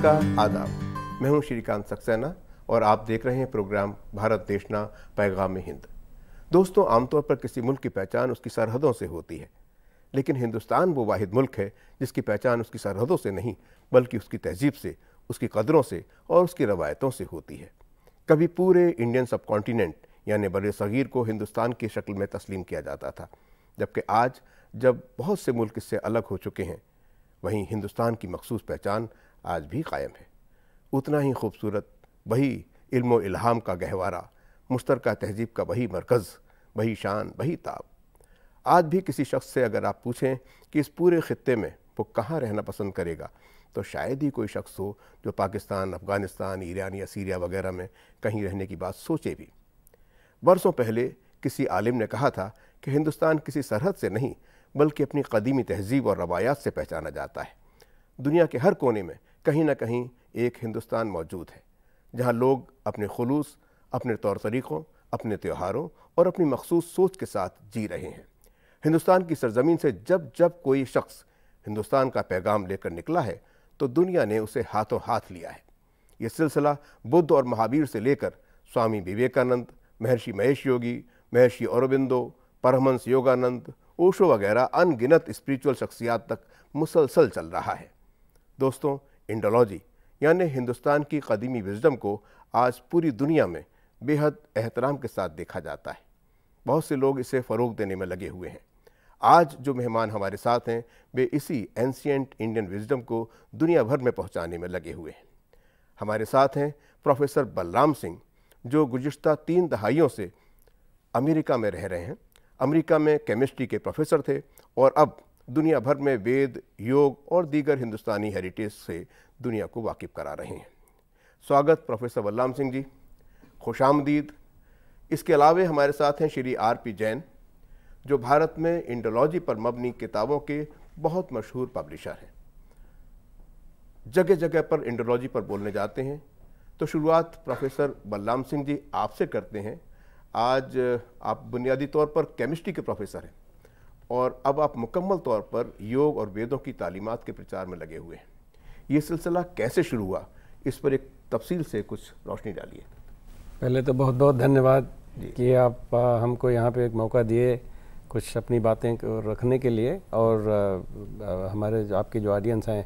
नमस्कार, आदाब। मैं हूं श्रीकांत सक्सेना और आप देख रहे हैं प्रोग्राम भारत देशना पैगाम हिंद। दोस्तों, आमतौर पर किसी मुल्क की पहचान उसकी सरहदों से होती है, लेकिन हिंदुस्तान वो वाहिद मुल्क है जिसकी पहचान उसकी सरहदों से नहीं बल्कि उसकी तहजीब से, उसकी कदरों से और उसकी रवायतों से होती है। कभी पूरे इंडियन सब कॉन्टिनेंट यानी बड़े सगीर को हिंदुस्तान की शक्ल में तस्लीम किया जाता था, जबकि आज जब बहुत से मुल्क इससे अलग हो चुके हैं, वहीं हिंदुस्तान की मखसूस पहचान आज भी कायम है। उतना ही खूबसूरत, वही इल्म व इल्हाम का गहवारा, मुश्तरका तहजीब का वही मरकज़, वही शान, वही ताब। आज भी किसी शख्स से अगर आप पूछें कि इस पूरे खित्ते में वो कहाँ रहना पसंद करेगा, तो शायद ही कोई शख्स हो जो पाकिस्तान, अफ़गानिस्तान, ईरान या सीरिया वगैरह में कहीं रहने की बात सोचे भी। बरसों पहले किसी आलिम ने कहा था कि हिंदुस्तान किसी सरहद से नहीं बल्कि अपनी कदीमी तहजीब और रवायात से पहचाना जाता है। दुनिया के हर कोने में कहीं ना कहीं एक हिंदुस्तान मौजूद है, जहां लोग अपने खुलूस, अपने तौर तरीक़ों, अपने त्योहारों और अपनी मखसूस सोच के साथ जी रहे हैं। हिंदुस्तान की सरजमीन से जब जब कोई शख्स हिंदुस्तान का पैगाम लेकर निकला है तो दुनिया ने उसे हाथों हाथ लिया है। ये सिलसिला बुद्ध और महावीर से लेकर स्वामी विवेकानंद, महर्षि महेश योगी, महर्षि औरोबिंदो, परमहंस योगानंद, ओशो वगैरह अनगिनत स्पिरिचुअल शख्सियात तक मुसलसल चल रहा है। दोस्तों, इंडोलॉजी यानी हिंदुस्तान की कदीमी विजडम को आज पूरी दुनिया में बेहद एहतराम के साथ देखा जाता है। बहुत से लोग इसे फ़रोग देने में लगे हुए हैं। आज जो मेहमान हमारे साथ हैं, वे इसी एंशिएंट इंडियन विजडम को दुनिया भर में पहुंचाने में लगे हुए हैं। हमारे साथ हैं प्रोफेसर बलराम सिंह, जो गुज़िश्ता 3 दहाइयों से अमेरिका में रह रहे हैं। अमेरिका में केमिस्ट्री के प्रोफेसर थे और अब दुनिया भर में वेद, योग और दीगर हिंदुस्तानी हेरिटेज से दुनिया को वाकिफ करा रहे हैं। स्वागत प्रोफेसर बलराम सिंह जी, खुशामदीद। इसके अलावे हमारे साथ हैं श्री R.P. जैन, जो भारत में इंडोलॉजी पर मबनी किताबों के बहुत मशहूर पब्लिशर हैं। जगह जगह पर इंडोलॉजी पर बोलने जाते हैं। तो शुरुआत प्रोफेसर बलराम सिंह जी आपसे करते हैं। आज आप बुनियादी तौर पर केमिस्ट्री के प्रोफेसर हैं और अब आप मुकम्मल तौर पर योग और वेदों की तालीमात के प्रचार में लगे हुए हैं। ये सिलसिला कैसे शुरू हुआ, इस पर एक तफसील से कुछ रोशनी डालिए। पहले तो बहुत बहुत धन्यवाद कि आप हमको यहाँ पे एक मौका दिए कुछ अपनी बातें रखने के लिए और हमारे आपके जो ऑडियंस हैं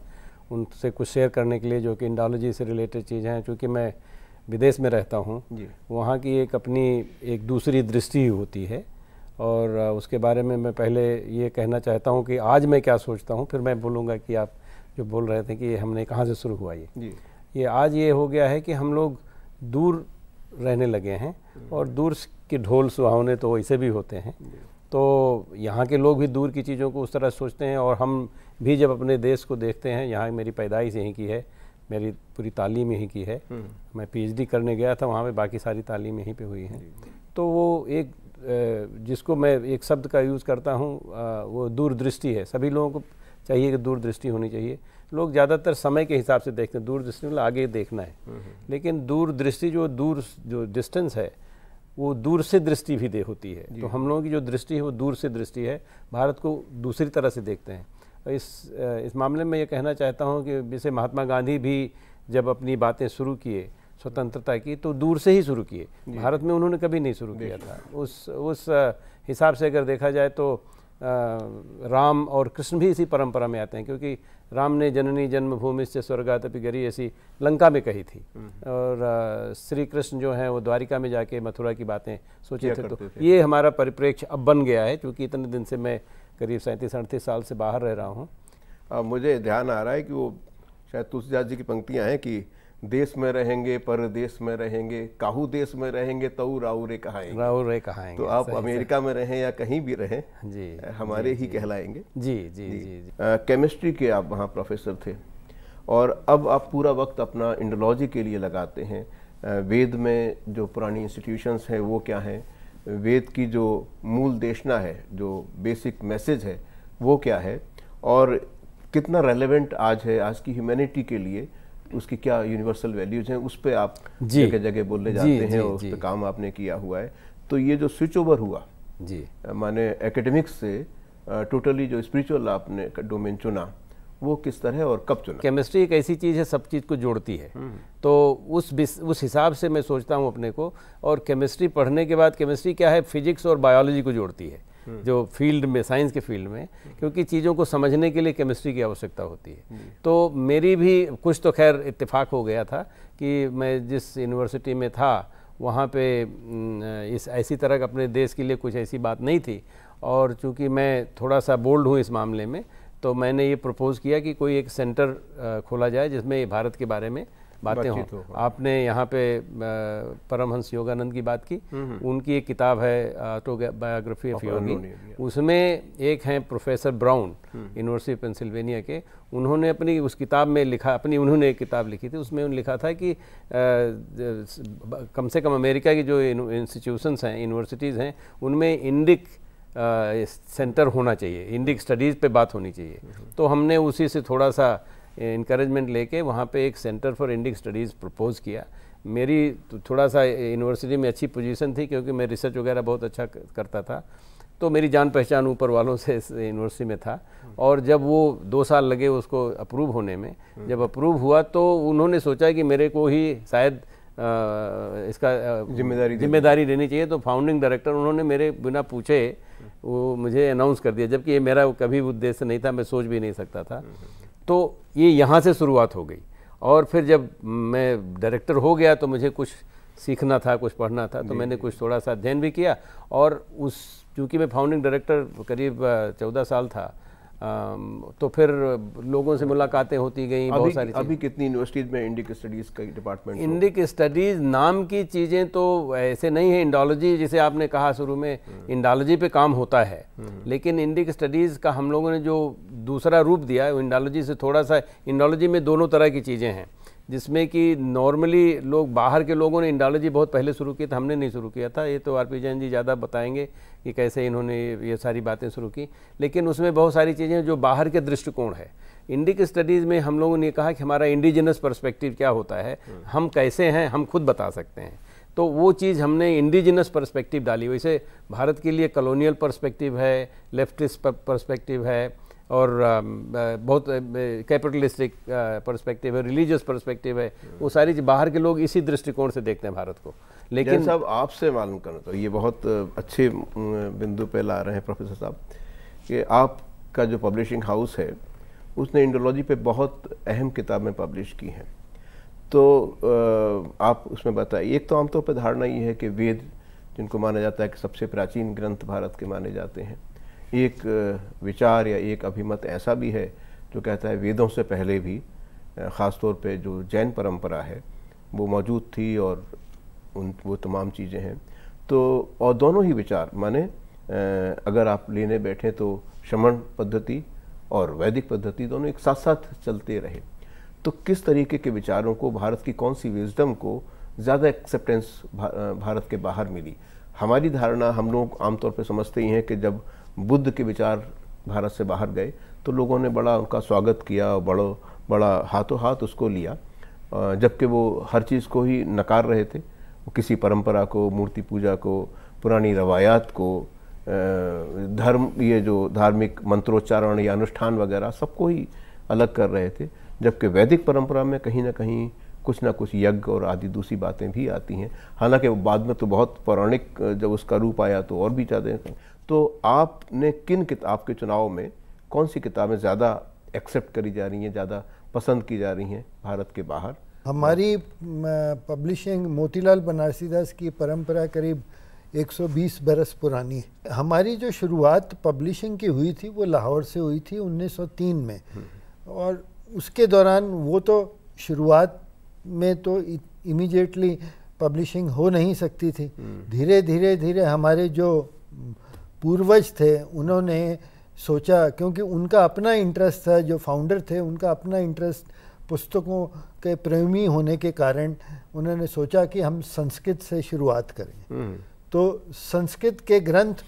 उनसे कुछ शेयर करने के लिए, जो कि इंडोलॉजी से रिलेटेड चीज़ें हैं। चूँकि मैं विदेश में रहता हूँ, वहाँ की एक अपनी एक दूसरी दृष्टि होती है और उसके बारे में मैं पहले ये कहना चाहता हूँ कि आज मैं क्या सोचता हूँ, फिर मैं बोलूँगा कि आप जो बोल रहे थे कि हमने कहाँ से शुरू हुआ ये आज ये हो गया है कि हम लोग दूर रहने लगे हैं और दूर के ढोल सुहावने तो वैसे भी होते हैं। तो यहाँ के लोग भी दूर की चीज़ों को उस तरह सोचते हैं और हम भी जब अपने देश को देखते हैं, यहाँ मेरी पैदाइश यहीं की है, मेरी पूरी तालीम यहीं की है। मैं PhD करने गया था वहाँ पे, बाकी सारी तालीम यहीं पे हुई है। तो वो एक जिसको मैं एक शब्द का यूज़ करता हूँ, वो दूरदृष्टि है। सभी लोगों को चाहिए कि दूरदृष्टि होनी चाहिए। लोग ज़्यादातर समय के हिसाब से देखते हैं, दूरदृष्टि मतलब आगे देखना है, लेकिन दूरदृष्टि जो डिस्टेंस है वो दूर से दृष्टि भी होती है। तो हम लोगों की जो दृष्टि है वो दूर से दृष्टि है, भारत को दूसरी तरह से देखते हैं। इस मामले में ये कहना चाहता हूँ कि जैसे महात्मा गांधी भी जब अपनी बातें शुरू किए स्वतंत्रता की, तो दूर से ही शुरू किए, भारत में उन्होंने कभी नहीं शुरू किया था। उस हिसाब से अगर देखा जाए तो राम और कृष्ण भी इसी परंपरा में आते हैं, क्योंकि राम ने जननी जन्मभूमि से स्वर्गादपि गरी ऐसी लंका में कही थी और श्री कृष्ण जो हैं वो द्वारिका में जाके मथुरा की बातें सोचे थे। तो ये हमारा परिप्रेक्ष्य अब बन गया है, क्योंकि इतने दिन से मैं करीब 37-38 साल से बाहर रह रहा हूँ। मुझे ध्यान आ रहा है कि वो शायद तुलसीदास जी की पंक्तियाँ हैं कि देश में रहेंगे परदेश में रहेंगे, काहू देश में रहेंगे तऊ राऊ रे कहाएंगे। तो आप अमेरिका में रहें या कहीं भी रहें, जी हमारे ही कहलाएंगे। जी जी जी, जी। केमिस्ट्री के आप वहाँ प्रोफेसर थे और अब आप पूरा वक्त अपना इंडोलॉजी के लिए लगाते हैं। वेद में जो पुरानी इंस्टीट्यूशंस हैं वो क्या हैं, वेद की जो मूल देशना है, जो बेसिक मैसेज है वो क्या है और कितना रेलेवेंट आज है आज की ह्यूमैनिटी के लिए, उसकी क्या यूनिवर्सल वैल्यूज हैं, उस पे आप जगह जगह बोलने जाते हैं और उस पे काम आपने किया हुआ है। तो ये जो स्विच ओवर हुआ माने एकेडमिक्स से टोटली जो स्पिरिचुअल आपने डोमेन चुना, वो किस तरह और कब चुना? केमिस्ट्री एक ऐसी चीज़ है, सब चीज़ को जोड़ती है, तो उस हिसाब से मैं सोचता हूँ अपने को। और केमिस्ट्री पढ़ने के बाद, केमिस्ट्री क्या है, फिजिक्स और बायोलॉजी को जोड़ती है जो फील्ड में, साइंस के फील्ड में, क्योंकि चीज़ों को समझने के लिए केमिस्ट्री की आवश्यकता होती है। तो मेरी भी कुछ तो खैर इत्तेफाक हो गया था कि मैं जिस यूनिवर्सिटी में था वहाँ पे इस ऐसी तरह अपने देश के लिए कुछ ऐसी बात नहीं थी, और चूँकि मैं थोड़ा सा बोल्ड हूँ इस मामले में, तो मैंने ये प्रपोज़ किया कि कोई एक सेंटर खोला जाए जिसमें भारत के बारे में बातें हों। आपने यहाँ पे परमहंस योगानंद की बात की, उनकी एक किताब है ऑटोबायोग्राफी ऑफ योगी, उसमें एक हैं professor brown university of Pennsylvania के, उन्होंने अपनी उस किताब में लिखा, उन्होंने एक किताब लिखी थी, उसमें उन्होंने लिखा था कि कम से कम अमेरिका की जो इंस्टीट्यूशंस हैं, यूनिवर्सिटीज़ हैं, उनमें इंडिक सेंटर होना चाहिए, इंडिक स्टडीज़ पे बात होनी चाहिए। तो हमने उसी से थोड़ा सा इनकरेजमेंट लेके वहाँ पे एक centre for Indic studies propose किया। मेरी तो थोड़ा सा यूनिवर्सिटी में अच्छी पोजीशन थी क्योंकि मैं रिसर्च वगैरह बहुत अच्छा करता था, तो मेरी जान पहचान ऊपर वालों से इस यूनिवर्सिटी में था। और जब वो 2 साल लगे उसको अप्रूव होने में, जब अप्रूव हुआ तो उन्होंने सोचा कि मेरे को ही शायद इसका जिम्मेदारी लेनी चाहिए, तो फाउंडिंग डायरेक्टर उन्होंने मेरे बिना पूछे वो मुझे अनाउंस कर दिया, जबकि ये मेरा कभी उद्देश्य नहीं था, मैं सोच भी नहीं सकता था। तो ये यहाँ से शुरुआत हो गई, और फिर जब मैं डायरेक्टर हो गया तो मुझे कुछ सीखना था, कुछ पढ़ना था, तो मैंने कुछ थोड़ा सा अध्ययन भी किया। और चूँकि मैं फाउंडिंग डायरेक्टर करीब 14 साल था, तो फिर लोगों से मुलाकातें होती गई, बहुत सारी। अभी कितनी यूनिवर्सिटीज़ में इंडिक स्टडीज़ का डिपार्टमेंट? इंडिक स्टडीज़ नाम की चीज़ें तो ऐसे नहीं है। इंडोलॉजी, जिसे आपने कहा शुरू में, इंडोलॉजी पे काम होता है, लेकिन इंडिक स्टडीज़ का हम लोगों ने जो दूसरा रूप दिया है वो इंडोलॉजी से थोड़ा सा, इंडोलॉजी में दोनों तरह की चीज़ें हैं, जिसमें कि नॉर्मली लोग, बाहर के लोगों ने इंडोलॉजी बहुत पहले शुरू की था, हमने नहीं शुरू किया था। ये तो आर.पी. जैन जी ज़्यादा बताएंगे कि कैसे इन्होंने ये सारी बातें शुरू की, लेकिन उसमें बहुत सारी चीज़ें जो बाहर के दृष्टिकोण है। इंडिक स्टडीज़ में हम लोगों ने कहा कि हमारा इंडिजिनस पर्सपेक्टिव क्या होता है, हम कैसे हैं, हम खुद बता सकते हैं, तो वो चीज़ हमने इंडिजिनस पर्सपेक्टिव डाली। वैसे भारत के लिए कॉलोनियल पर्सपेक्टिव है, लेफ्टिस्ट पर्सपेक्टिव है, और बहुत कैपिटलिस्टिक पर्सपेक्टिव है, रिलीजियस पर्सपेक्टिव है, वो सारी बाहर के लोग इसी दृष्टिकोण से देखते हैं भारत को। लेकिन साहब, आपसे मालूम करना तो ये बहुत अच्छे बिंदु पे ला रहे हैं प्रोफेसर साहब कि आपका जो पब्लिशिंग हाउस है उसने इंडोलॉजी पे बहुत अहम किताबें पब्लिश की हैं, तो आप उसमें बताइए। एक तो आमतौर पर धारणा ये है कि वेद, जिनको माना जाता है कि सबसे प्राचीन ग्रंथ भारत के माने जाते हैं, एक विचार या एक अभिमत ऐसा भी है जो कहता है वेदों से पहले भी ख़ास तौर पे जो जैन परंपरा है वो मौजूद थी, और वो तमाम चीज़ें हैं। तो और दोनों ही विचार माने अगर आप लेने बैठे तो श्रमण पद्धति और वैदिक पद्धति दोनों एक साथ साथ चलते रहे। तो किस तरीके के विचारों को, भारत की कौन सी विजडम को ज़्यादा एक्सेप्टेंस भारत के बाहर मिली? हमारी धारणा, हम लोग आमतौर पर समझते ही हैं कि जब बुद्ध के विचार भारत से बाहर गए तो लोगों ने बड़ा उनका स्वागत किया, बड़ा हाथों हाथ उसको लिया, जबकि वो हर चीज़ को ही नकार रहे थे। वो किसी परंपरा को, मूर्ति पूजा को, पुरानी रवायात को, धर्म, ये जो धार्मिक मंत्रोच्चारण या अनुष्ठान वगैरह सबको ही अलग कर रहे थे। जबकि वैदिक परंपरा में कहीं ना कहीं कुछ ना कुछ यज्ञ और आदि दूसरी बातें भी आती हैं। हालांकि बाद में तो बहुत पौराणिक जब उसका रूप आया तो और भी ज़्यादा। तो आपने किन किताब के चुनाव में कौन सी किताबें ज़्यादा एक्सेप्ट करी जा रही हैं, ज़्यादा पसंद की जा रही हैं भारत के बाहर? हमारी पब्लिशिंग, मोतीलाल बनारसीदास की परंपरा करीब 120 बरस पुरानी है। हमारी जो शुरुआत पब्लिशिंग की हुई थी वो लाहौर से हुई थी 1903 में, और उसके दौरान वो तो शुरुआत में तो इमीडिएटली पब्लिशिंग हो नहीं सकती थी। धीरे धीरे हमारे जो पूर्वज थे उन्होंने सोचा, क्योंकि उनका अपना इंटरेस्ट था, जो फाउंडर थे उनका अपना इंटरेस्ट पुस्तकों के प्रेमी होने के कारण उन्होंने सोचा कि हम संस्कृत से शुरुआत करें। तो संस्कृत के ग्रंथ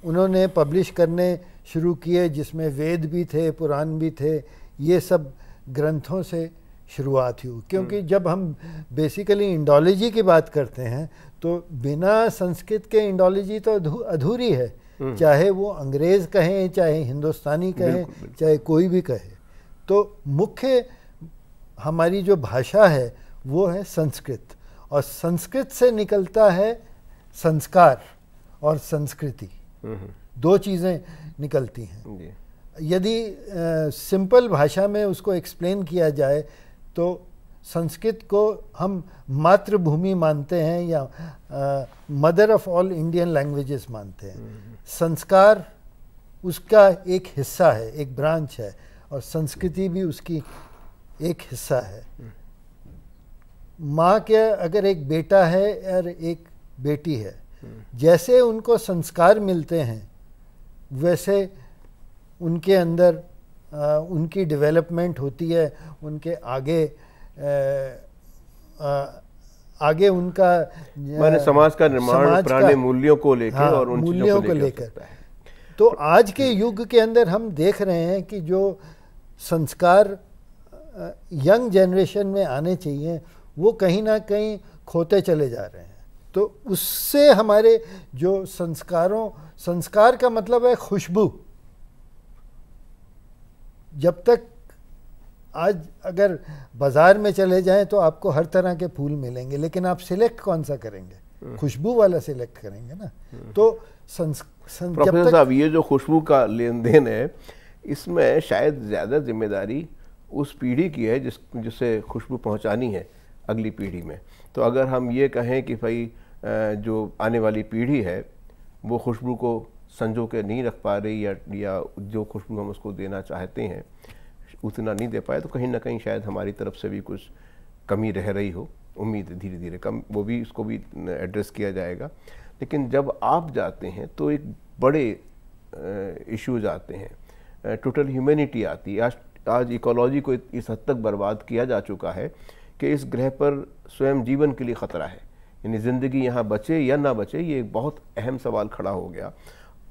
उन्होंने पब्लिश करने शुरू किए, जिसमें वेद भी थे, पुराण भी थे। ये सब ग्रंथों से शुरुआत हुई, क्योंकि जब हम बेसिकली इंडोलॉजी की बात करते हैं तो बिना संस्कृत के इंडोलॉजी तो अधूरी है, चाहे वो अंग्रेज़ कहें, चाहे हिंदुस्तानी कहें, चाहे कोई भी कहे। तो मुख्य हमारी जो भाषा है वो है संस्कृत, और संस्कृत से निकलता है संस्कार और संस्कृति, दो चीज़ें निकलती हैं। यदि सिंपल भाषा में उसको एक्सप्लेन किया जाए तो संस्कृत को हम मातृभूमि मानते हैं या mother of all Indian languages मानते हैं। संस्कार उसका एक हिस्सा है, एक ब्रांच है, और संस्कृति भी उसकी एक हिस्सा है। माँ के अगर एक बेटा है और एक बेटी है, जैसे उनको संस्कार मिलते हैं वैसे उनके अंदर उनकी डेवलपमेंट होती है, उनके आगे उनका माने समाज का निर्माण पुराने मूल्यों को लेकर और उन मूल्यों को लेकर। तो आज के युग के अंदर हम देख रहे हैं कि जो संस्कार यंग जनरेशन में आने चाहिए वो कहीं ना कहीं खोते चले जा रहे हैं। तो उससे हमारे जो संस्कार का मतलब है खुशबू। जब तक आज अगर बाज़ार में चले जाएं तो आपको हर तरह के फूल मिलेंगे, लेकिन आप सिलेक्ट कौन सा करेंगे? खुशबू वाला सिलेक्ट करेंगे ना। तो प्रोफेसर साहब, ये जो खुशबू का लेन देन है, इसमें शायद ज़्यादा जिम्मेदारी उस पीढ़ी की है जिसे खुशबू पहुंचानी है अगली पीढ़ी में। तो अगर हम ये कहें कि भाई जो आने वाली पीढ़ी है वो खुशबू को संजो के नहीं रख पा रही या जो खुशबू हम उसको देना चाहते हैं उतना नहीं दे पाए, तो कहीं ना कहीं शायद हमारी तरफ से भी कुछ कमी रह रही हो। उम्मीद धीरे धीरे कम वो भी इसको भी एड्रेस किया जाएगा। लेकिन जब आप जाते हैं तो एक बड़े इश्यूज आते हैं, टोटल ह्यूमैनिटी आती है। आज इकोलॉजी को इस हद तक बर्बाद किया जा चुका है कि इस ग्रह पर स्वयं जीवन के लिए ख़तरा है, यानी ज़िंदगी यहाँ बचे या ना बचे, ये एक बहुत अहम सवाल खड़ा हो गया।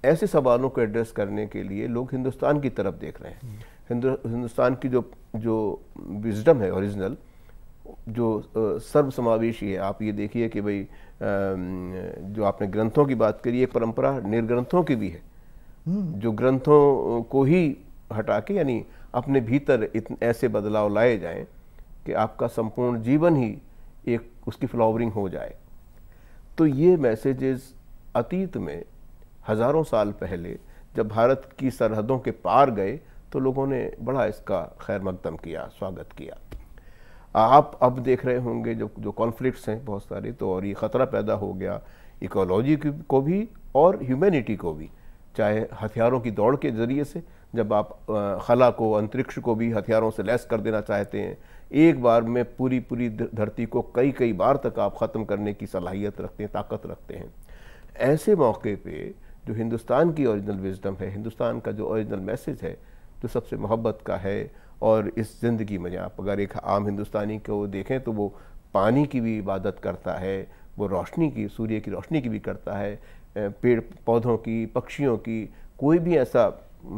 ऐसे सवालों को एड्रेस करने के लिए लोग हिंदुस्तान की तरफ देख रहे हैं। हिंदुस्तान की जो विजडम है ओरिजिनल, जो सर्वसमावेशी है। आप ये देखिए कि भाई जो आपने ग्रंथों की बात करी, एक परंपरा निर्ग्रंथों की भी है, जो ग्रंथों को ही हटा के यानी अपने भीतर ऐसे बदलाव लाए जाएं कि आपका संपूर्ण जीवन ही एक उसकी फ्लावरिंग हो जाए। तो ये मैसेजेस अतीत में हज़ारों साल पहले जब भारत की सरहदों के पार गए तो लोगों ने बड़ा इसका खैर मकदम किया, स्वागत किया। आप अब देख रहे होंगे जो कॉन्फ्लिक्ट्स हैं बहुत सारे, तो और ये ख़तरा पैदा हो गया इकोलॉजी को भी और ह्यूमैनिटी को भी, चाहे हथियारों की दौड़ के ज़रिए से, जब आप खला को, अंतरिक्ष को भी हथियारों से लैस कर देना चाहते हैं, एक बार में पूरी धरती को कई बार तक आप ख़त्म करने की सलाहियत रखते हैं, ताकत रखते हैं। ऐसे मौके पे जो हिंदुस्तान की ओरिजिनल विजडम है, हिंदुस्तान का जो ओरिजिनल मैसेज है, जो सबसे मोहब्बत का है, और इस ज़िंदगी में आप अगर एक आम हिंदुस्तानी को देखें तो वो पानी की भी इबादत करता है, वो रोशनी की, सूर्य की रोशनी की भी करता है, पेड़ पौधों की, पक्षियों की। कोई भी ऐसा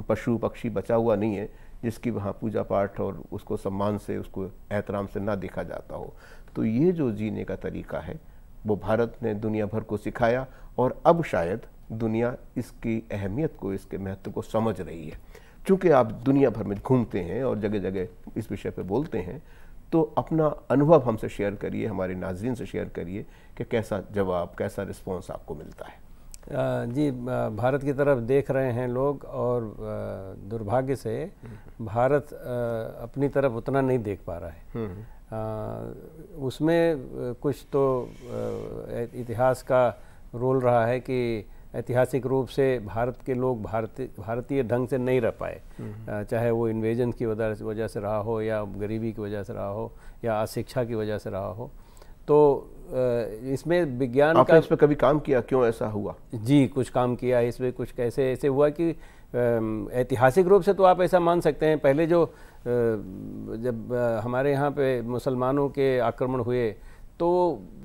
पशु पक्षी बचा हुआ नहीं है जिसकी वहाँ पूजा पाठ और उसको सम्मान से, उसको एहतराम से ना देखा जाता हो। तो ये जो जीने का तरीका है वो भारत ने दुनिया भर को सिखाया, और अब शायद दुनिया इसकी अहमियत को, इसके महत्व को समझ रही है। चूँकि आप दुनिया भर में घूमते हैं और जगह जगह इस विषय पे बोलते हैं, तो अपना अनुभव हमसे शेयर करिए, हमारे नाज़रीन से शेयर करिए कि कैसा जवाब, कैसा रिस्पॉन्स आपको मिलता है। जी, भारत की तरफ देख रहे हैं लोग, और दुर्भाग्य से भारत अपनी तरफ उतना नहीं देख पा रहा है। उसमें कुछ तो इतिहास का रोल रहा है कि ऐतिहासिक रूप से भारत के लोग भारतीय ढंग से नहीं रह पाए, चाहे वो इन्वेजन की वजह से रहा हो, या गरीबी की वजह से रहा हो, या अशिक्षा की वजह से रहा हो। तो इसमें विज्ञान का, इस पर कभी काम किया, क्यों ऐसा हुआ? जी, कुछ काम किया इसमें। कुछ कैसे ऐसे हुआ कि ऐतिहासिक रूप से तो आप ऐसा मान सकते हैं, पहले जो जब हमारे यहाँ पे मुसलमानों के आक्रमण हुए तो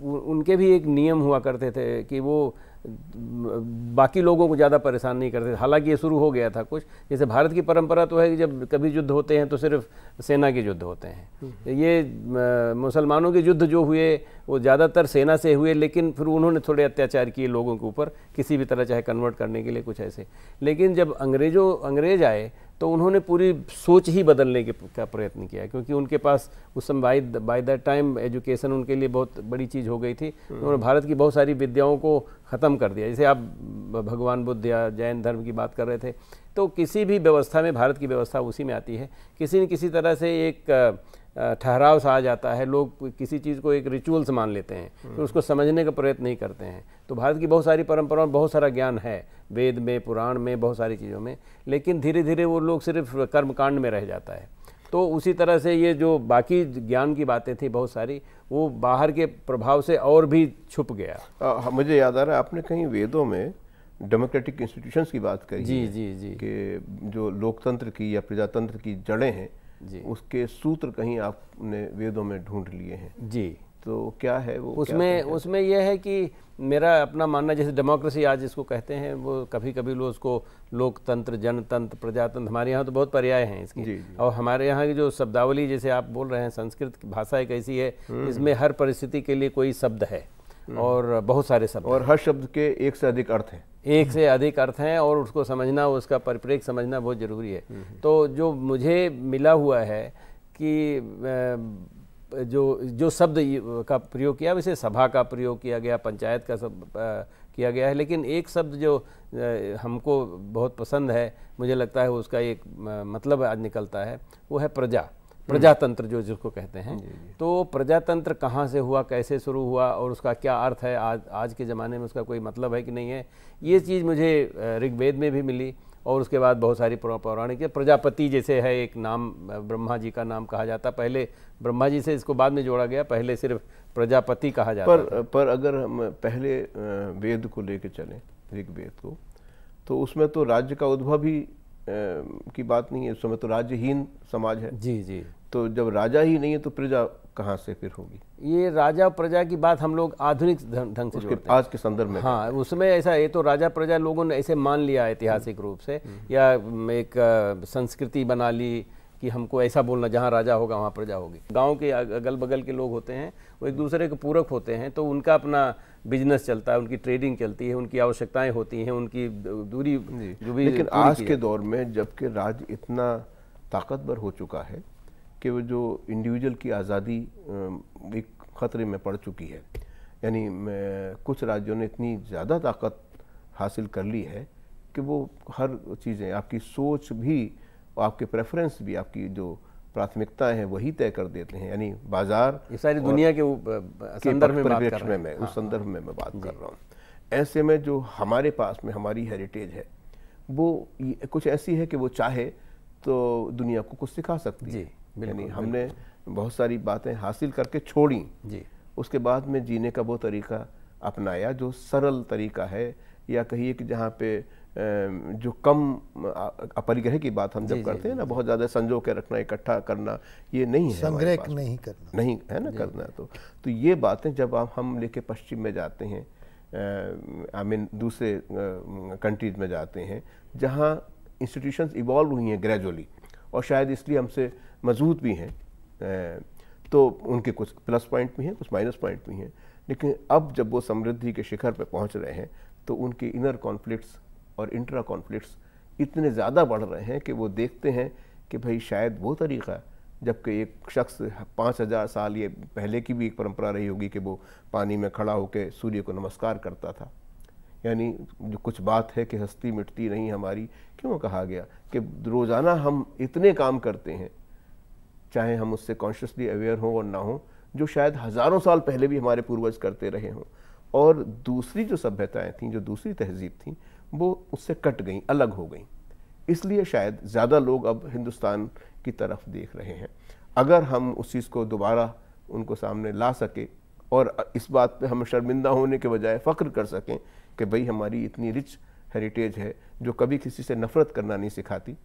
उनके भी एक नियम हुआ करते थे कि वो बाकी लोगों को ज़्यादा परेशान नहीं करते। हालांकि ये शुरू हो गया था कुछ, जैसे भारत की परंपरा तो है कि जब कभी युद्ध होते हैं तो सिर्फ सेना के युद्ध होते हैं। ये मुसलमानों के युद्ध जो हुए वो ज़्यादातर सेना से हुए, लेकिन फिर उन्होंने थोड़े अत्याचार किए लोगों के ऊपर, किसी भी तरह चाहे कन्वर्ट करने के लिए कुछ ऐसे। लेकिन जब अंग्रेज आए तो उन्होंने पूरी सोच ही बदलने का प्रयत्न किया, क्योंकि उनके पास उस समय बाय दैट टाइम एजुकेशन उनके लिए बहुत बड़ी चीज़ हो गई थी। उन्होंने भारत की बहुत सारी विद्याओं को ख़त्म कर दिया। जैसे आप भगवान बुद्ध या जैन धर्म की बात कर रहे थे, तो किसी भी व्यवस्था में भारत की व्यवस्था उसी में आती है, किसी न किसी तरह से एक ठहराव सा आ जाता है, लोग किसी चीज़ को एक रिचुअल्स मान लेते हैं, तो उसको समझने का प्रयत्न नहीं करते हैं। तो भारत की बहुत सारी परंपराओं में बहुत सारा ज्ञान है, वेद में, पुराण में, बहुत सारी चीज़ों में, लेकिन धीरे धीरे वो लोग सिर्फ कर्मकांड में रह जाता है। तो उसी तरह से ये जो बाकी ज्ञान की बातें थी बहुत सारी, वो बाहर के प्रभाव से और भी छुप गया। मुझे याद आ रहा है आपने कहीं वेदों में डेमोक्रेटिक इंस्टीट्यूशंस की बात करी जी है, जी जी, कि जो लोकतंत्र की या प्रजातंत्र की जड़ें हैं जी, उसके सूत्र कहीं आपने वेदों में ढूंढ लिए हैं जी। तो क्या है वो? उसमें यह है कि मेरा अपना मानना, जैसे डेमोक्रेसी आज इसको कहते हैं, वो कभी कभी लोग उसको लोकतंत्र, जनतंत्र, प्रजातंत्र, हमारे यहाँ तो बहुत पर्याय हैं इसकी। जी, जी। और हमारे यहाँ की जो शब्दावली, जैसे आप बोल रहे हैं, संस्कृत की भाषा एक ऐसी है, इसमें हर परिस्थिति के लिए कोई शब्द है और बहुत सारे शब्द, और हर शब्द के एक से अधिक अर्थ हैं। एक से अधिक अर्थ हैं, और उसको समझना, उसका परिप्रेक्ष्य समझना बहुत ज़रूरी है। तो जो मुझे मिला हुआ है कि जो शब्द का प्रयोग किया, वैसे सभा का प्रयोग किया गया, पंचायत का सब किया गया है, लेकिन एक शब्द जो हमको बहुत पसंद है, मुझे लगता है उसका एक मतलब आज निकलता है, वो है प्रजा, प्रजातंत्र जो जिसको कहते हैं। तो प्रजातंत्र कहाँ से हुआ, कैसे शुरू हुआ, और उसका क्या अर्थ है, आज के ज़माने में उसका कोई मतलब है कि नहीं है, ये चीज़ मुझे ऋग्वेद में भी मिली। और उसके बाद बहुत सारी पौराणिक, प्रजापति जैसे है एक नाम, ब्रह्मा जी का नाम कहा जाता, पहले ब्रह्मा जी से इसको बाद में जोड़ा गया, पहले सिर्फ प्रजापति कहा जाता पर अगर हम पहले वेद को लेके चलें, ऋग्वेद को, तो उसमें तो राज्य का उद्भव भी की बात नहीं है, उस समय तो राज्यहीन समाज है। जी जी। तो जब राजा ही नहीं है तो प्रजा कहाँ से फिर होगी? ये राजा प्रजा की बात हम लोग आधुनिक ढंग से जोड़ते हैं, आज के संदर्भ में। हाँ, उसमें ऐसा, ये तो राजा प्रजा लोगों ने ऐसे मान लिया ऐतिहासिक रूप से, या एक संस्कृति बना ली कि हमको ऐसा बोलना, जहाँ राजा होगा वहाँ प्रजा होगी। गांव के अगल बगल के लोग होते हैं, वो एक दूसरे के पूरक होते हैं, तो उनका अपना बिजनेस चलता है, उनकी ट्रेडिंग चलती है, उनकी आवश्यकताएं होती हैं, उनकी दूरी जो भी। लेकिन आज के दौर में जबकि राज्य इतना ताकतवर हो चुका है कि वो जो इंडिविजुअल की आज़ादी एक ख़तरे में पड़ चुकी है, यानी कुछ राज्यों ने इतनी ज़्यादा ताकत हासिल कर ली है कि वो हर चीज़ें, आपकी सोच भी, आपके प्रेफरेंस भी, आपकी जो प्राथमिकताएं हैं वही तय कर देते हैं। यानी बाजार, ये सारी दुनिया के संदर्भ में बात कर रहे हैं, उस संदर्भ में मैं बात कर रहा हूँ। ऐसे में जो हमारे पास में हमारी हेरिटेज है वो कुछ ऐसी है कि वो चाहे तो दुनिया को कुछ सिखा सकती है। यानी हमने बहुत सारी बातें हासिल करके छोड़ी जी, उसके बाद में जीने का वो तरीका अपनाया जो सरल तरीका है, या कहिए कि जहाँ पे जो कम अपरिग्रह की बात हम जब करते हैं ना, बहुत ज़्यादा संजो के रखना, इकट्ठा करना, ये नहीं है, संग्रह नहीं करना, नहीं है ना करना। तो ये बातें जब हम लेके पश्चिम में जाते हैं, आई मीन दूसरे कंट्रीज में जाते हैं जहाँ इंस्टीट्यूशंस इवॉल्व हुई हैं ग्रेजुअली, और शायद इसलिए हमसे मजबूत भी हैं, तो उनके कुछ प्लस पॉइंट भी हैं, कुछ माइनस पॉइंट भी हैं, लेकिन अब जब वो समृद्धि के शिखर पर पहुंच रहे हैं तो उनके इनर कॉन्फ्लिक्ट्स और इंट्रा कॉन्फ्लिक्ट्स इतने ज़्यादा बढ़ रहे हैं कि वो देखते हैं कि भाई शायद वो तरीका, जबकि एक शख्स 5000 साल ये पहले की भी एक परंपरा रही होगी कि वो पानी में खड़ा होकर सूर्य को नमस्कार करता था, यानी जो कुछ बात है कि हस्ती मिटती नहीं हमारी, क्यों कहा गया कि रोज़ाना हम इतने काम करते हैं, चाहे हम उससे कॉन्शियसली अवेयर हों और ना हों, जो शायद हज़ारों साल पहले भी हमारे पूर्वज करते रहे हों, और दूसरी जो सभ्यताएं थीं, जो दूसरी तहजीब थी, वो उससे कट गईं, अलग हो गईं। इसलिए शायद ज़्यादा लोग अब हिंदुस्तान की तरफ देख रहे हैं। अगर हम उस चीज़ को दोबारा उनको सामने ला सके और इस बात पे हम शर्मिंदा होने के बजाय फ़ख्र कर सकें कि भाई हमारी इतनी रिच हेरिटेज है जो कभी किसी से नफ़रत करना नहीं सिखाती,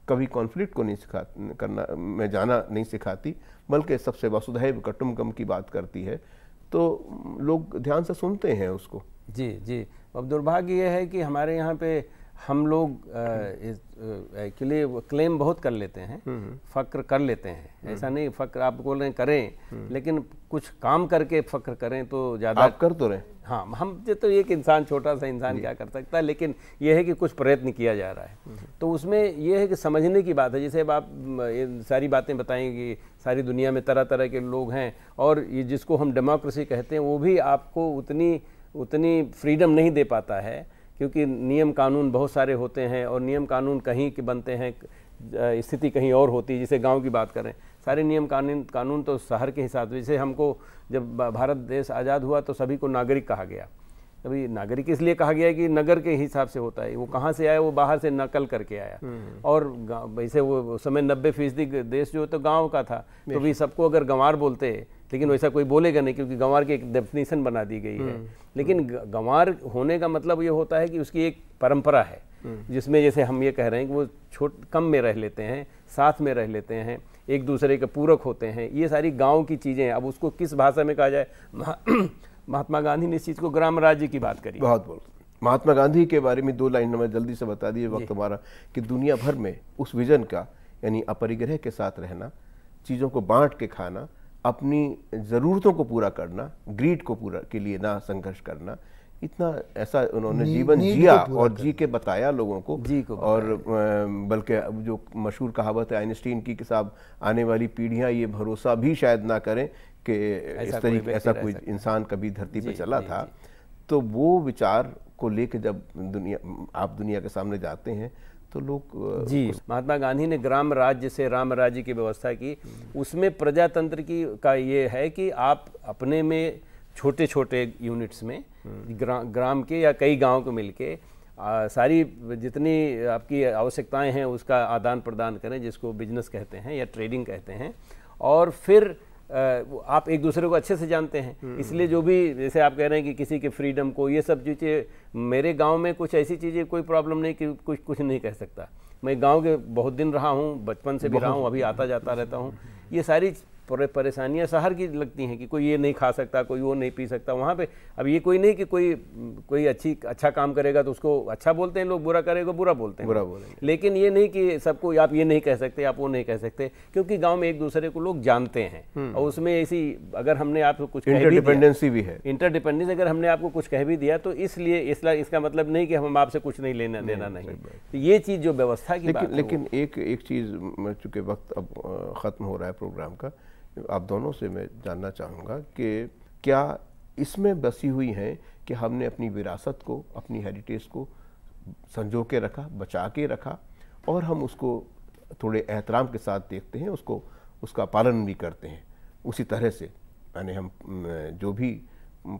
कभी कॉन्फ्लिक्ट को नहीं करना में जाना नहीं सिखाती, बल्कि सबसे वसुधैव कुटुम्बकम की बात करती है, तो लोग ध्यान से सुनते हैं उसको। जी जी। अब दुर्भाग्य ये है कि हमारे यहाँ पे हम लोग एक्चुअली क्लेम बहुत कर लेते हैं, फ़क्र कर लेते हैं, ऐसा नहीं फ़क्र आप बोल रहे हैं करें, लेकिन कुछ काम करके फ़क्र करें तो ज़्यादा। आप कर तो रहे। हाँ, हम तो एक इंसान, छोटा सा इंसान क्या कर सकता है, लेकिन ये है कि कुछ प्रयत्न किया जा रहा है। तो उसमें ये है कि समझने की बात है। जैसे अब आप ये सारी बातें बताएंगे, सारी दुनिया में तरह तरह के लोग हैं, और ये जिसको हम डेमोक्रेसी कहते हैं वो भी आपको उतनी फ्रीडम नहीं दे पाता है, क्योंकि नियम कानून बहुत सारे होते हैं और नियम कानून कहीं के बनते हैं, स्थिति कहीं और होती है। जैसे गांव की बात करें, सारे नियम कानून तो शहर के हिसाब से। जैसे हमको जब भारत देश आज़ाद हुआ तो सभी को नागरिक कहा गया। अभी नागरिक इसलिए कहा गया है कि नगर के हिसाब से होता है, वो कहाँ से आया, वो बाहर से नकल करके आया। और वैसे वो समय 90% देश जो तो गाँव का था, तो भी सबको अगर गंवार बोलते, लेकिन वैसा कोई बोलेगा नहीं, क्योंकि गंवार की एक डेफिनेशन बना दी गई है। लेकिन गंवार होने का मतलब ये होता है कि उसकी एक परंपरा है, जिसमें जैसे हम ये कह रहे हैं कि वो कम में रह लेते हैं, साथ में रह लेते हैं, एक दूसरे के पूरक होते हैं। ये सारी गांव की चीज़ें हैं। अब उसको किस भाषा में कहा जाए, महात्मा गांधी ने इस चीज़ को ग्राम राज्य की बात करी। बहुत महात्मा गांधी के बारे में 2 लाइन में जल्दी से बता दिए, वक्त हमारा, कि दुनिया भर में उस विजन का, यानी अपरिग्रह के साथ रहना, चीज़ों को बांट के खाना, अपनी ज़रूरतों को पूरा करना, ग्रीड को पूरा के लिए ना संघर्ष करना, इतना ऐसा उन्होंने जीवन जिया और जी के बताया लोगों को। और बल्कि जो मशहूर कहावत है आइंस्टीन की कि साहब आने वाली पीढ़ियां ये भरोसा भी शायद ना करें कि इस तरीके ऐसा कोई इंसान कभी धरती पे चला था। तो वो विचार को लेके जब आप दुनिया के सामने जाते हैं तो लोग जी, महात्मा गांधी ने ग्राम राज्य से राम राज्य की व्यवस्था की। उसमें प्रजातंत्र की का ये है कि आप अपने में छोटे छोटे यूनिट्स में ग्राम के या कई गांव को मिलके सारी जितनी आपकी आवश्यकताएं हैं उसका आदान प्रदान करें, जिसको बिजनेस कहते हैं या ट्रेडिंग कहते हैं। और फिर आप एक दूसरे को अच्छे से जानते हैं, इसलिए जो भी जैसे आप कह रहे हैं कि किसी के फ्रीडम को, ये सब चीज़ें मेरे गांव में कुछ ऐसी चीज़ें कोई प्रॉब्लम नहीं कि कुछ नहीं कह सकता। मैं गांव के बहुत दिन रहा हूं, बचपन से भी रहा हूं, अभी आता जाता रहता हूं। ये सारी परेशानियां शहर की लगती हैं कि कोई ये नहीं खा सकता, कोई वो नहीं पी सकता। वहाँ पे अब ये कोई नहीं कि कोई अच्छा काम करेगा तो उसको अच्छा बोलते हैं लोग, बुरा करेगा बुरा बोलते हैं, बुरा बोलेंगे। लेकिन ये नहीं कि सबको आप ये नहीं कह सकते, आप वो नहीं कह सकते, क्योंकि गांव में एक दूसरे को लोग जानते हैं। और उसमें ऐसी अगर हमने आपको कुछ इंटरडिपेंडेंसी भी है, इंटरडिपेंडेंस अगर हमने आपको कुछ कह भी दिया तो इसलिए इसका मतलब नहीं कि हम आपसे कुछ नहीं लेना देना नहीं। तो ये चीज़ जो व्यवस्था की बात, लेकिन एक चीज़, चूँकि वक्त अब ख़त्म हो रहा है प्रोग्राम का, आप दोनों से मैं जानना चाहूँगा कि क्या इसमें बसी हुई हैं कि हमने अपनी विरासत को, अपनी हेरिटेज को संजो के रखा, बचा के रखा, और हम उसको थोड़े एहतराम के साथ देखते हैं, उसका पालन भी करते हैं उसी तरह से। यानी हम जो भी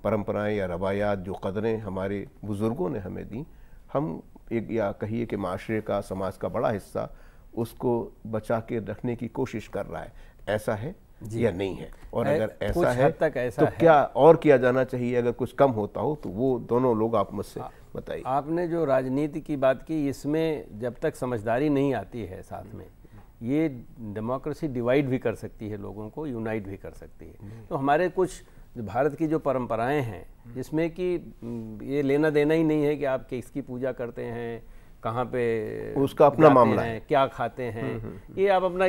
परंपराएं या रवायात, जो कदरें हमारे बुज़ुर्गों ने हमें दी, हम एक या कहिए कि माशरे का, समाज का बड़ा हिस्सा उसको बचा के रखने की कोशिश कर रहा है। ऐसा है या नहीं है? और अगर ऐसा है तो क्या और किया जाना चाहिए? अगर कुछ कम होता हो तो वो दोनों लोग आप मुझसे बताइए। आपने जो राजनीति की बात की, इसमें जब तक समझदारी नहीं आती है साथ में, ये डेमोक्रेसी डिवाइड भी कर सकती है, लोगों को यूनाइट भी कर सकती है। तो हमारे कुछ भारत की जो परंपराएं हैं, जिसमें कि ये लेना देना ही नहीं है कि आप किसकी पूजा करते हैं, कहाँ पे उसका अपना मामला है, क्या खाते हैं, ये आप अपना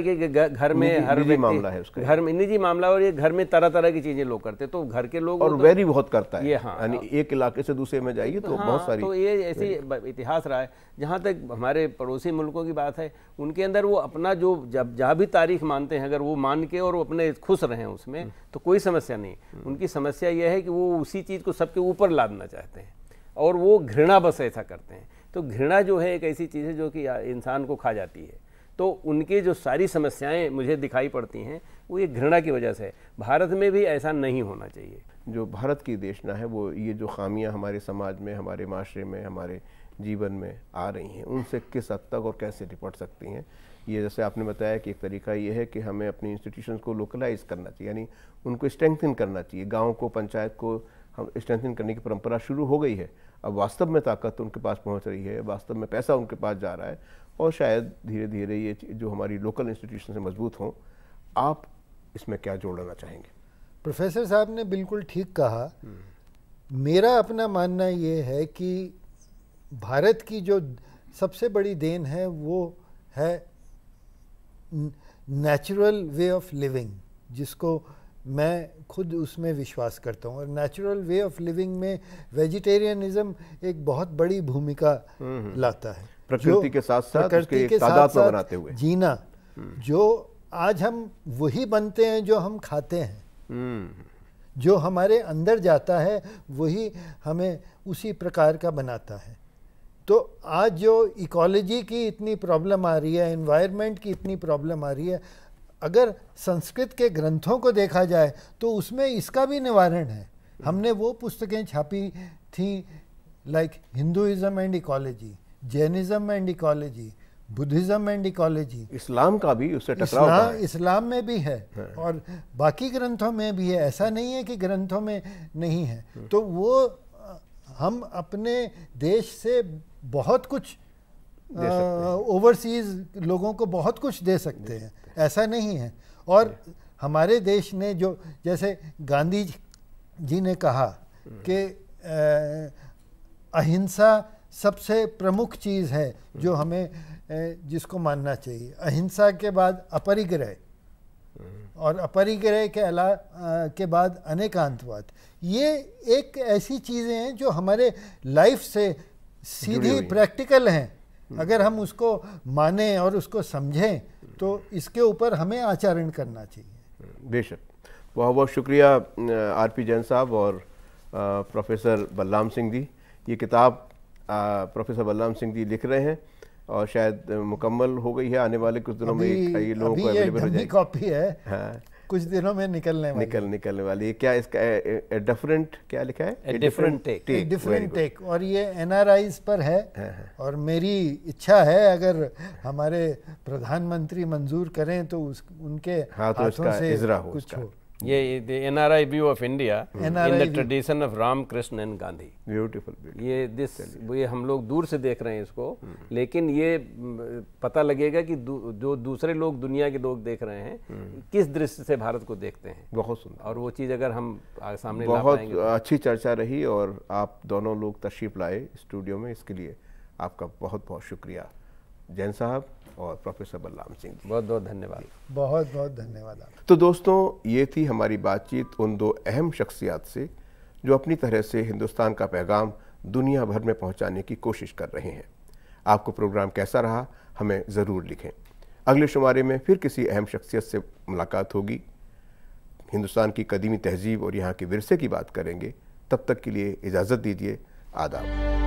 घर में हर निजी मामला है उसका, घर में निजी मामला। और ये घर में तरह तरह की चीजें लोग करते, तो घर के लोग और वेरी बहुत करता है। ये हाँ, यानी एक इलाके से दूसरे में जाइए तो बहुत सारी, तो ये ऐसी इतिहास रहा है। जहाँ तक हमारे पड़ोसी मुल्कों की बात है, उनके अंदर वो अपना जो जहाँ भी तारीख मानते हैं, अगर वो मान के और अपने खुश रहें उसमें तो कोई समस्या नहीं। उनकी समस्या यह है कि वो उसी चीज़ को सबके ऊपर लादना चाहते हैं, और वो घृणा बस ऐसा करते हैं। तो घृणा जो है एक ऐसी चीज़ है जो कि इंसान को खा जाती है। तो उनकी जो सारी समस्याएं मुझे दिखाई पड़ती हैं वो ये घृणा की वजह से है। भारत में भी ऐसा नहीं होना चाहिए। जो भारत की देशना है वो ये जो खामियां हमारे समाज में, हमारे माशरे में, हमारे जीवन में आ रही हैं, उनसे किस हद तक और कैसे निपट सकती हैं? ये जैसे आपने बताया कि एक तरीका ये है कि हमें अपनी इंस्टीट्यूशंस को लोकलाइज करना चाहिए, यानी उनको स्ट्रेंथन करना चाहिए। गाँव को, पंचायत को हम स्ट्रेंथन करने की परंपरा शुरू हो गई है। अब वास्तव में ताकत उनके पास पहुंच रही है, वास्तव में पैसा उनके पास जा रहा है, और शायद धीरे धीरे ये जो हमारी लोकल इंस्टीट्यूशन से मजबूत हों। आप इसमें क्या जोड़ना चाहेंगे? प्रोफेसर साहब ने बिल्कुल ठीक कहा। मेरा अपना मानना ये है कि भारत की जो सबसे बड़ी देन है वो है नेचुरल वे ऑफ लिविंग, जिसको मैं खुद उसमें विश्वास करता हूँ। और नेचुरल वे ऑफ लिविंग में वेजिटेरियनिज्म एक बहुत बड़ी भूमिका लाता है, प्रकृति के साथ साथ प्रकृति के साथ साथ जीना, जो आज हम वही बनते हैं जो हम खाते हैं, जो हमारे अंदर जाता है वही हमें उसी प्रकार का बनाता है। तो आज जो इकोलॉजी की इतनी प्रॉब्लम आ रही है, एनवायरनमेंट की इतनी प्रॉब्लम आ रही है, अगर संस्कृत के ग्रंथों को देखा जाए तो उसमें इसका भी निवारण है। हमने वो पुस्तकें छापी थी like Hinduism and ecology, Jainism and ecology, Buddhism and ecology, इस्लाम का भी उससे टकराव है। इस्लाम में भी है और बाकी ग्रंथों में भी है, ऐसा नहीं है कि ग्रंथों में नहीं है। तो वो हम अपने देश से बहुत कुछ ओवरसीज लोगों को बहुत कुछ दे सकते हैं, ऐसा नहीं है। और हमारे देश ने जो, जैसे गांधी जी ने कहा कि अहिंसा सबसे प्रमुख चीज़ है जो हमें जिसको मानना चाहिए। अहिंसा के बाद अपरिग्रह और अपरिग्रह के बाद अनेकांतवाद, ये एक ऐसी चीज़ें हैं जो हमारे लाइफ से सीधी प्रैक्टिकल हैं। अगर हम उसको माने और उसको समझें तो इसके ऊपर हमें आचरण करना चाहिए। बेशक। बहुत बहुत शुक्रिया आरपी जैन साहब और प्रोफेसर बलराम सिंह जी। ये किताब प्रोफेसर बलराम सिंह जी लिख रहे हैं और शायद मुकम्मल हो गई है, आने वाले कुछ दिनों में कई लोगों को अवेलेबल हो जाएगी। कॉपी है, हाँ, कुछ दिनों में निकलने वाली है। क्या इसका डिफरेंट क्या लिखा है? Different tech. और ये एनआरआईज पर है। और मेरी इच्छा है अगर हमारे प्रधानमंत्री मंजूर करें तो उनके हाथों से कुछ हो। ये the NRI view of India in the tradition of Ram Krishna and Gandhi. Beautiful. ये हम लोग दूर से देख रहे हैं इसको, लेकिन ये पता लगेगा कि जो दूसरे लोग, दुनिया के लोग देख रहे हैं, किस दृष्टि से भारत को देखते हैं। बहुत सुंदर। और वो चीज़ अगर हम सामने ला पाएंगे। बहुत अच्छी चर्चा रही और आप दोनों लोग तशरीफ लाए स्टूडियो में, इसके लिए आपका बहुत बहुत शुक्रिया जैन साहब और प्रोफेसर बलराम सिंह जी। बहुत बहुत धन्यवाद। बहुत बहुत धन्यवाद। तो दोस्तों, ये थी हमारी बातचीत उन दो अहम शख्सियत से जो अपनी तरह से हिंदुस्तान का पैगाम दुनिया भर में पहुंचाने की कोशिश कर रहे हैं। आपको प्रोग्राम कैसा रहा हमें ज़रूर लिखें। अगले शुमारे में फिर किसी अहम शख्सियत से मुलाकात होगी। हिंदुस्तान की कदीमी तहजीब और यहाँ के विरसे की बात करेंगे। तब तक के लिए इजाज़त दीजिए। आदाब।